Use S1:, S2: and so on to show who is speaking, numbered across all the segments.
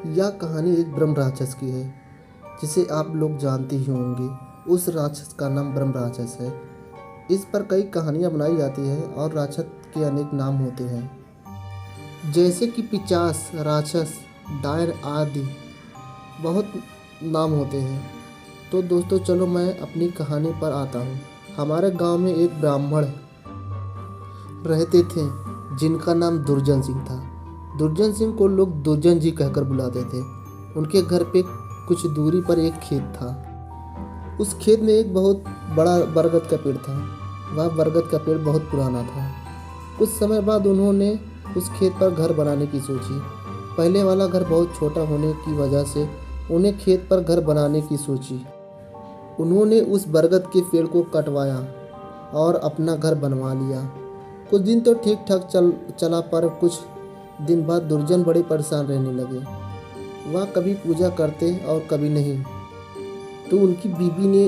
S1: यह कहानी एक ब्रह्म राक्षस की है, जिसे आप लोग जानते ही होंगे। उस राक्षस का नाम ब्रह्म राक्षस है। इस पर कई कहानियाँ बनाई जाती हैं और राक्षस के अनेक नाम होते हैं, जैसे कि पिशाच, राक्षस, डायन आदि बहुत नाम होते हैं। तो दोस्तों चलो मैं अपनी कहानी पर आता हूँ। हमारे गांव में एक ब्राह्मण रहते थे जिनका नाम दुर्जन सिंह था। दुर्जन सिंह को लोग दुर्जन जी कहकर बुलाते थे। उनके घर पे कुछ दूरी पर एक खेत था। उस खेत में एक बहुत बड़ा बरगद का पेड़ था। वह बरगद का पेड़ बहुत पुराना था। कुछ समय बाद उन्होंने उस खेत पर घर बनाने की सोची। पहले वाला घर बहुत छोटा होने की वजह से उन्हें खेत पर घर बनाने की सोची। उन्होंने उस बरगद के पेड़ को कटवाया और अपना घर बनवा लिया। कुछ दिन तो ठीक ठाक चला, पर कुछ दिन बाद दुर्जन बड़े परेशान रहने लगे। वह कभी पूजा करते और कभी नहीं। तो उनकी बीवी ने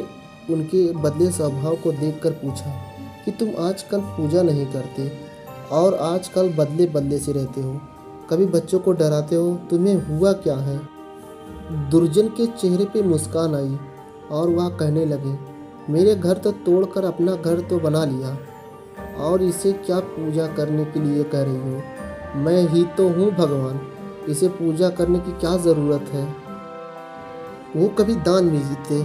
S1: उनके बदले स्वभाव को देखकर पूछा कि तुम आजकल पूजा नहीं करते और आजकल बदले बदले से रहते हो, कभी बच्चों को डराते हो, तुम्हें हुआ क्या है? दुर्जन के चेहरे पे मुस्कान आई और वह कहने लगे, मेरे घर तो तोड़कर अपना घर तो बना लिया और इसे क्या पूजा करने के लिए कह रही हो? मैं ही तो हूँ भगवान, इसे पूजा करने की क्या ज़रूरत है? वो कभी दान भेजते,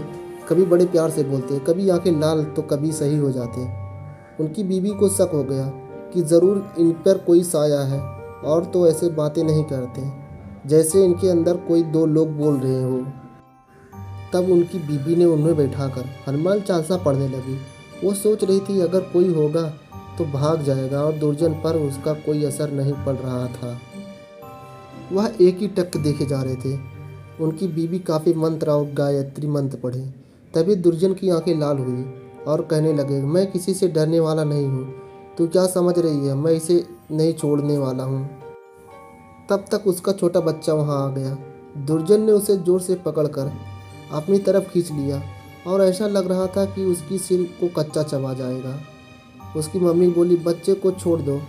S1: कभी बड़े प्यार से बोलते, कभी आंखें लाल तो कभी सही हो जाते। उनकी बीवी को शक हो गया कि ज़रूर इन पर कोई साया है, और तो ऐसे बातें नहीं करते जैसे इनके अंदर कोई दो लोग बोल रहे हो। तब उनकी बीवी ने उन्हें बैठाकर हनुमान चालीसा पढ़ने लगी। वो सोच रही थी अगर कोई होगा तो भाग जाएगा, और दुर्जन पर उसका कोई असर नहीं पड़ रहा था। वह एक ही टक देखे जा रहे थे। उनकी बीवी काफ़ी मंत्र और गायत्री मंत्र पढ़े। तभी दुर्जन की आंखें लाल हुई और कहने लगे, मैं किसी से डरने वाला नहीं हूँ। तू क्या समझ रही है? मैं इसे नहीं छोड़ने वाला हूँ। तब तक उसका छोटा बच्चा वहाँ आ गया। दुर्जन ने उसे जोर से पकड़कर अपनी तरफ खींच लिया और ऐसा लग रहा था कि उसकी सिर को कच्चा चबा जाएगा। उसकी मम्मी बोली, बच्चे को छोड़ दो,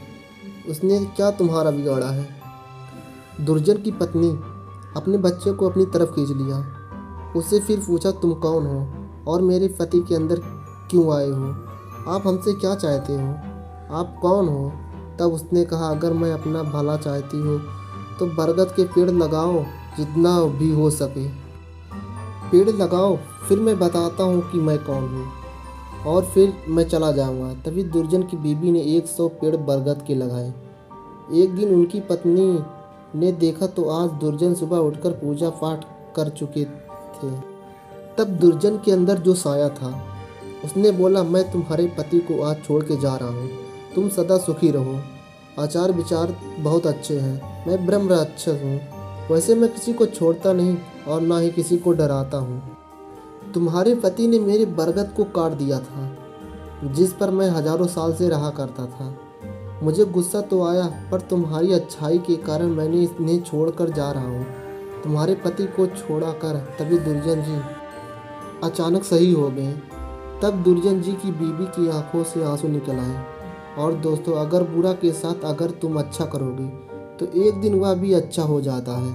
S1: उसने क्या तुम्हारा बिगाड़ा है? दुर्जन की पत्नी अपने बच्चे को अपनी तरफ खींच लिया। उससे फिर पूछा, तुम कौन हो और मेरे पति के अंदर क्यों आए हो? आप हमसे क्या चाहते हो? आप कौन हो? तब उसने कहा, अगर मैं अपना भला चाहती हूँ तो बरगद के पेड़ लगाओ, जितना भी हो सके पेड़ लगाओ, फिर मैं बताता हूँ कि मैं कौन हूँ और फिर मैं चला जाऊँगा। तभी दुर्जन की बीबी ने 100 पेड़ बरगद के लगाए। एक दिन उनकी पत्नी ने देखा तो आज दुर्जन सुबह उठकर पूजा पाठ कर चुके थे। तब दुर्जन के अंदर जो साया था उसने बोला, मैं तुम्हारे पति को आज छोड़ के जा रहा हूँ, तुम सदा सुखी रहो। आचार विचार बहुत अच्छे हैं, मैं ब्रह्म राक्षस हूँ, वैसे मैं किसी को छोड़ता नहीं और ना ही किसी को डराता हूँ। तुम्हारे पति ने मेरे बरगद को काट दिया था, जिस पर मैं हजारों साल से रहा करता था। मुझे गुस्सा तो आया, पर तुम्हारी अच्छाई के कारण मैंने इन्हें छोड़कर जा रहा हूँ। तुम्हारे पति को छोड़ा कर। तभी दुर्जन जी अचानक सही हो गए। तब दुर्जन जी की बीवी की आंखों से आंसू निकल आए। और दोस्तों, अगर बुरा के साथ अगर तुम अच्छा करोगे तो एक दिन वह भी अच्छा हो जाता है।